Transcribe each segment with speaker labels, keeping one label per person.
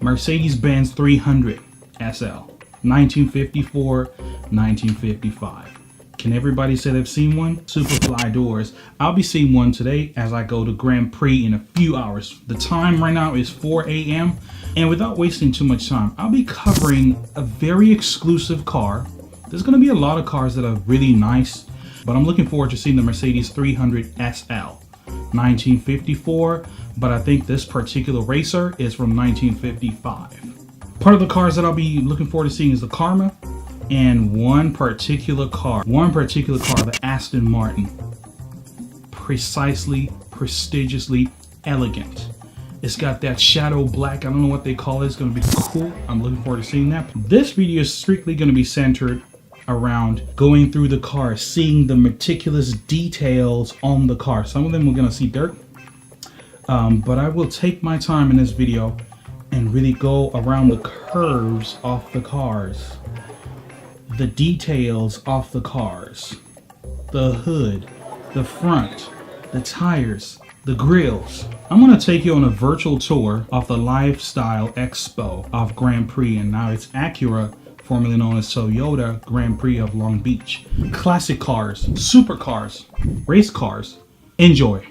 Speaker 1: Mercedes-Benz 300 SL, 1954, 1955. Can everybody say they've seen one? Super fly doors. I'll be seeing one today as I go to Grand Prix in a few hours. The time right now is 4 a.m. And without wasting too much time, I'll be covering a very exclusive car. There's going to be a lot of cars that are really nice, but I'm looking forward to seeing the Mercedes 300 SL, 1954, but I think this particular racer is from 1955. Part of the cars that I'll be looking forward to seeing is the Karma, and one particular car, the Aston Martin. Precisely, prestigiously elegant. It's got that shadow black, I don't know what they call it. It's going to be cool. I'm looking forward to seeing that. This video is strictly going to be centered around going through the car, seeing the meticulous details on the car. Some of them we're going to see dirt, but I will take my time in this video and really go around the curves of the cars, the details of the cars, the hood, the front, the tires, the grills. I'm going to take you on a virtual tour of the LifeStyle Expo of Grand Prix, and now it's Acura, formerly known as Toyota Grand Prix of Long Beach. Classic cars, supercars, race cars. Enjoy.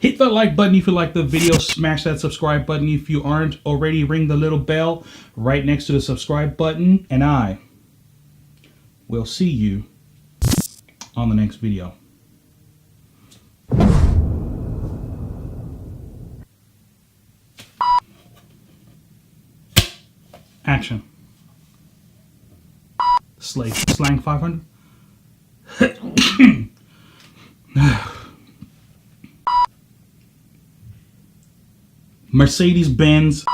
Speaker 1: Hit the like button if you like the video. Smash that subscribe button if you aren't already. Ring the little bell right next to the subscribe button. And I will see you on the next video. Action. Slang 500. Mercedes-Benz